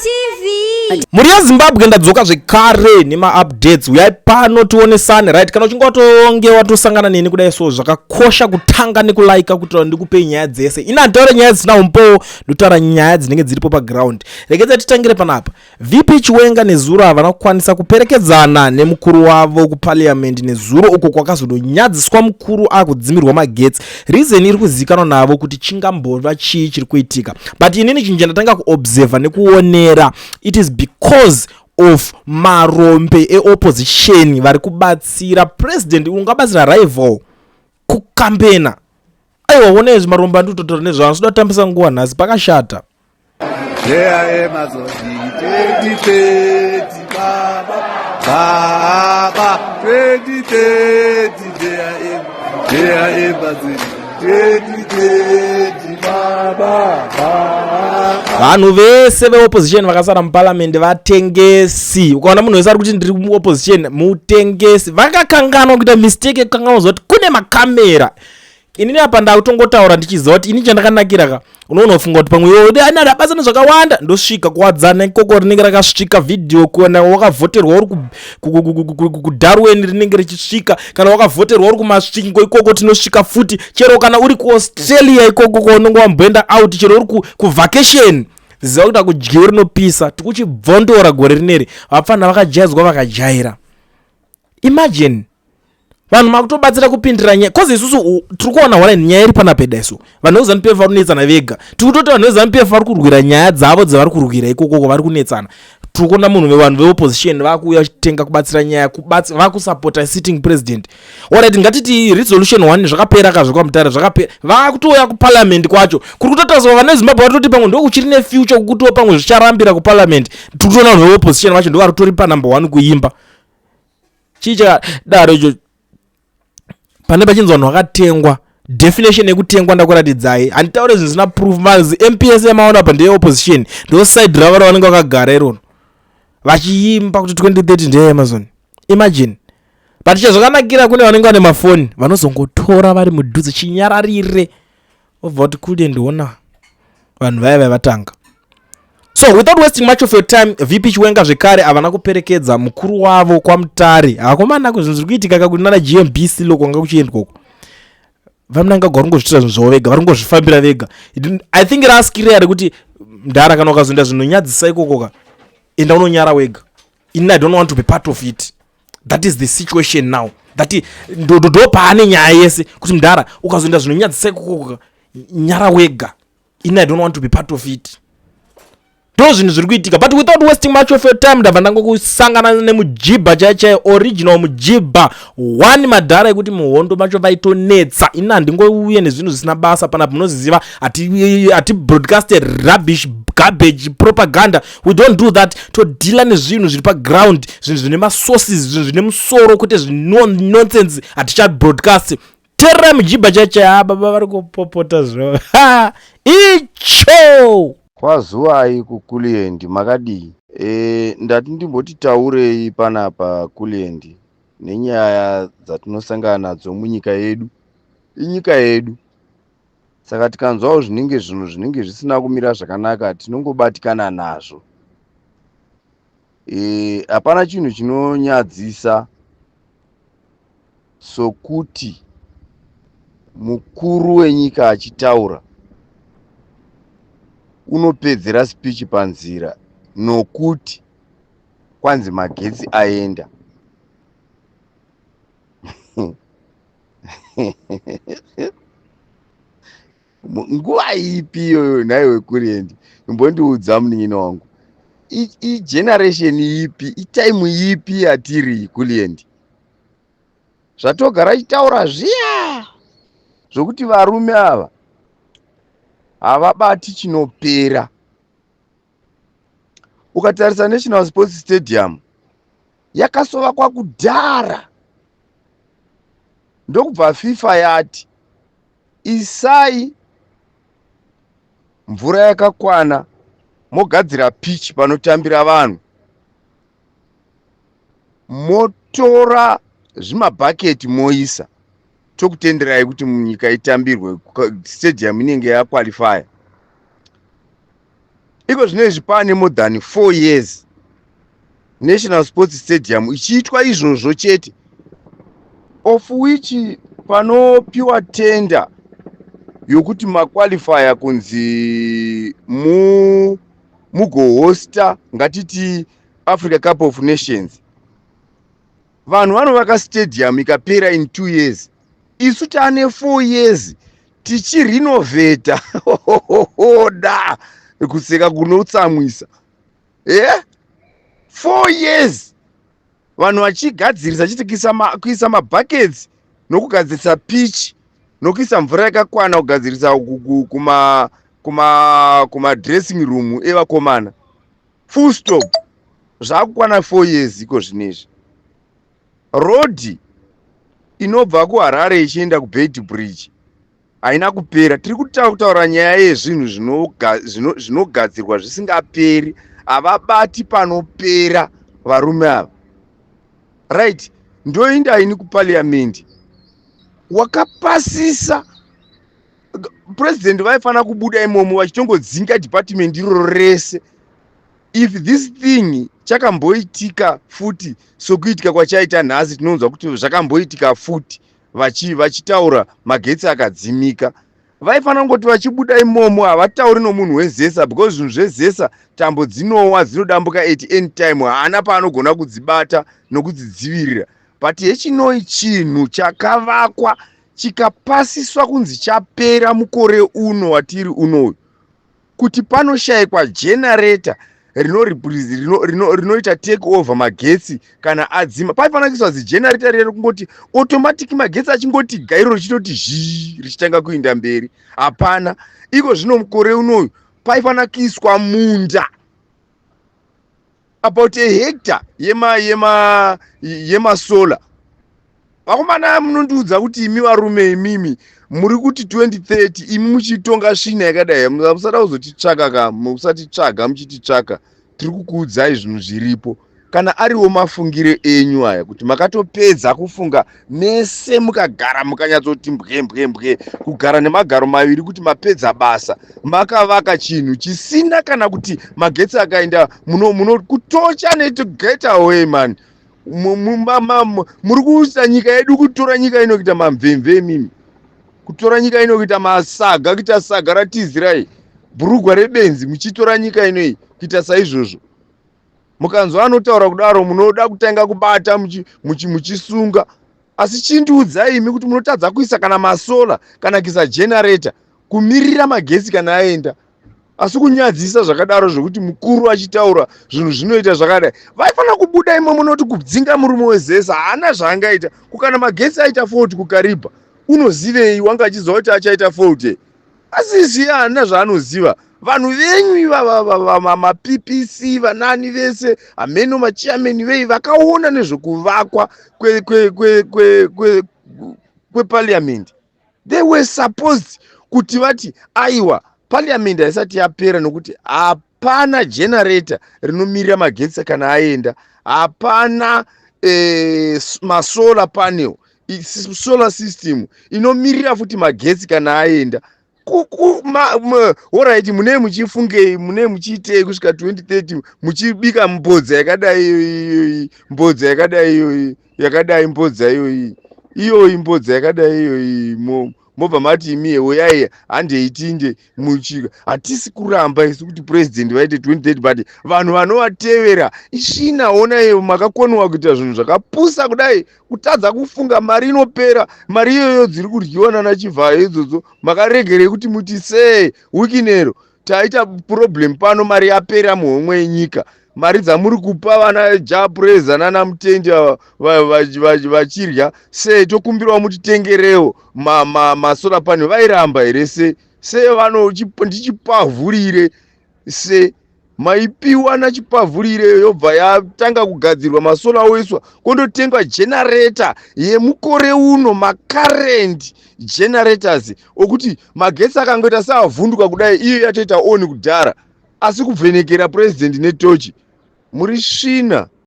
TV. Muri yaZimbabwe ndadzoka zvekare nema updates. Uyai pano tionesane, right? Kana uchinge watonge watosangana neni kudai so zvakakosha kutanga nekulaika kuti ndikupe nyaya dzese. Ina ndaura nyaya dzisina umpo, ndotaura nyaya dzinenge dziripo pa ground. Rekedza titangire panapa. VP Chiwenga neZuro havana kukwanisa kuperekedzana nemukuru wavo kuparliament neZuro uko kwakazodonyadziswa mukuru akudzimirwa magetsi. Reason iri kuzikanwa navo kuti chingambova chii chiri kuitika. But inini chinhu ndatanga kuobserve nekuonera, it is because of marombe e-opposition vari kubatsira president ungabatsira rival kukambena. Aiwa wone izvi marombe anditotora nezvaanoda kutambisa nguva nhasi pakashata. Vanhu vese veopposition vakasara muparliament vatengesi. Ukaona munhu wese ari kuti ndiri muopposition mutengesi. Vakakanganwa kuita mistake yekukanganwa zoti kune makamera. Inini apa ndakutongotaura ndichiziva kuti ini chandakanakira ka unoona ufunga kuti pamwe iwe ana adabasa nezvakawanda ndosvika kuwadzana ikoko rinenge rakasvika video kuona wakavhoterwa uri kuDarwin rinenge richisvika, kana wakavhoterwa uri kumasvingo ikoko tinosvika futi, chero kana uri kuAustralia ikoko kwaunenge wamboenda out, chero uri kuvacation ziva kuti akudyiwe rinopisa tikuchibvondora gore rineri vapfana vakajaidzwa vakajaira. Imagine vanhu makutobatsira kupindira nyaya kozi isusu tiri kuona wala nyaya iri panapeda isu vanhu veZANU-PF vari kunetsana vega, tiri kutoti vanhu veZANU-PF vari kurwira nyaya dzavo dzavari kurwira ikoko vari kunetsana. Tiri kuona vanhu veopposition vakuuya vachitenga kubatsira nyaya vakusapota sitting president. Alright, ngatiti resolution 1 zvakapera kazvikwa mutare zvakapera vakutouya kuparliament kwacho kuri kutotariswa vana veZimbabwe vari kutoti pamwe ndo kuchiri nefuture kukutiwo pamwe zvicharambira kuparliament. Tiri kutoona vanhu veopposition vacho ndo vari kutori panumber 1 kuimba chichadaro icho. Pane pachinzi vanhu vakatengwa, definition yekutengwa ndakuratidzai handitaure zvinhu zvisina proof. Mazi MPS yamaona apa ndeye opposition, ndo side driver vanenge vakagara irono vachiimba kuti 2030 ndeye Amazon. Imagine. But chezvakanakira kune vanenge vane mafoni vanozongotora vari mudhuze chinyararire obva kuti kule ndiona vanhu vaya vatanga. So without wasting much of your time, VP Chiwenga zvekare havana kuperekedza mukuru wavo kwaMutare. Hakomana zvinhu zviri kuitika kakuti nana GMBC loko anga kuchienda koko vamunanga gwa rungozvitira zvinhu zvavo vega vari kungozvifambira vega. I think raskiri ari kuti Mudara kana ukazoenda zvinonyadzisa ikokoka enda unonyara wega. I don't want to be part of it. That is the situation now. That ndo paane nyaya yese kuti Mudara ukazoenda zvinonyadzisa ikokoka nyara wega. I don't want to be part of it. Those zvinhu zviri kuitika. But without wasting much of your time ndabva ndangokusangana nemujibha chaiye original mujibha 1 madhara ekuti muhondo macho vaitonetsa. Ina ndingouye nezvinhu zvisina basa panapa munoziva ati broadcasted rubbish garbage propaganda. We don't do that. To deal nezvinhu zviri pa ground, zvinhu zvine masources, zvinhu zvine musoro kuti nonsense aticha broadcast. Terra mujibha chaiye baba vari kupopota zvavo. Icho kwazuwai kuKuliend makadii. Ndati ndimboti taurei panapa Kuliend nenyaya dzatinosangana nadzo munyika yedu. Inyika yedu. Saka tikanzwawo zvinenge zvisina kumira zvakanaka tinongobatikana nazvo. Hapana chinhu chinonyadzisa sokuti mukuru wenyika achitaura unopedzera speech panzira nokuti kwanzi magetsi aenda. Nguva ipi iyoyo naiwe Kuliend? Imbondiudza munin'ina wangu. Generation ipi, time ipi yatiri Kuliend? Zvatogara chitaura zviya zvokuti varume ava havabati chinopera. Ukatarisa National Sports Stadium yakasovakwa kudhara, ndokubva FIFA yati isai mvura yakakwana mogadzira pitch panotambira vanhu, motora zvimabhaketi moisa tokutenderai kuti munyika itambirwe stadium inenge yaqualify. iko zvinezvi pane more than 4 years National Sports Stadium ichiitwa izvozvo chete, of which panopiwa tender yokuti maqualifier kunzi mugohosta ngatiti Africa Cup of Nations. Vanhu vanovaka stadium ikapera in 2 years, isu taane 4 years tichirinovheta. Da kuseka kunotsamwisa 4 years vanhu vachigadzirisa chiti kuisa mabuckets nokugadzirisa pitch nokuisa mvura yakakwana kugadzirisa kuma dressing room evakomana. Full stop. Zvakukwana 4 years iko zvinezvi. Road inobva kuHarare ichienda kuBeit Bridge haina kupera. Tiri kutaura nyaya yezvinhu zvinogadzirwa zvisingaperi. Havabati panopera varume ava. Right, ndoinda ini kuparliament wakapasisa president vaifana kubuda imomo vachitongodzinga department iroro rese. If this thing chakamboitika futi sokuitika kwachaita nhasi, tinonzwa kuti zvakamboitika futi vachitaura magetsi akadzimika, vaifana kungoti vachibuda imomo havatauri nomunhu wezesa, because zvinhu zvezesa tambo dzinowa dzinodambuka at any time, haana paanogona kudzibata nokudzidzivirira. But hechinoi chinhu chakavakwa chikapasiswa kunzi chapera mukore uno watiri unoyu, kuti panoshayikwa generator rinoita take over magetsi kana adzima. Paifana kuiswa zigenerator rero kungoti automatic magetsi achingoti gairo richitoti zhii richitanga kuenda mberi. Hapana, iko zvino mukore unoyu paifana kuiswa munda about a hectare yemasola. Vakomana munondiudza kuti imi varume imimi muri kuti 2030 imi muchitonga svina yakadai, musada kuzotitsvaka musatitsvaga muchititsvaka. Tiri kukuudzai zvinhu zviripo. Kana ariwo mafungire enyu aya kuti makatopedza kufunga mese mukagara mukanyatsoti mbwe kugara nemagaro maviri kuti mapedza basa, makavaka chinhu chisina kana kuti magetsi akaenda muno kutocha to get away man. Muri kuisa nyika yedu, kutora nyika ino kuita mamvemve mimi, kutora nyika ino kuita masaga, kuita saga ratizirai bhurugwa rebenzi, muchitora nyika ino kuita saizvozvo. Mukanzwa anotaura kudaro munoda kutanga kubata muchisunga. Asi chindiudzai imi kuti munotadza kuisa kana masola kana kuisa generator kumirira magetsi kana aenda. Asi kunyadzisa zvakadaro zvokuti mukuru achitaura zvinhu zvinoita zvakadai, vaifana kubuda imo munoti kudzinga murume wezesa haana zvaangaita. Kukana magetsi aita fault kukaripa, unozivei wanga achiziva kuti achaita fault? Asi ziya haana zvaanoziva. Vanhu venyu maPPC vanani vese ameno machairman vei vakaona nezvokuvakwa kweparliament. They were supposed kuti vati aiwa parliament haisati yapera nokuti hapana generator rinomirira magetsi kana aenda, hapana masolar panel, solar system inomirira futi magetsi kana aenda. Alright, mune muchifungei, mune muchiitei kusvika 2030 muchibika mbodza yakadai, mbodza yakadai mbodza iyoyi mbodza yakadai iyoyi, mobva mati imi uyai handeitinde muchika. Hatisi kuramba isu kuti president vaite 2030, but vanhu vanovatevera ishina ona makakonwa kuita zvinhu zvakapusa kudai, kutadza kufunga mari inopera. Mari iyoyo dziri kudyiwa nana Chivhaya idzodzo makaregerei kuti muti sei wikinero taita problem pano, mari yapera muhomwe yenyika. Mari dzamuri kupa vana Japreza nana Mutendi vachirya sei, tokumbirawo mutitengerewo masolar panel. Vairamba here sei ndichipavhurire sei maipiwa nachipavhurire yobva yatanga kugadzirwa masola oiswa kondotengwa generator yemukore uno, macurrent generators okuti magetsi akangoita saavhunduka kudai iyo yatoita oni kudhara. Asi kuvhenekera president netochi muri svina.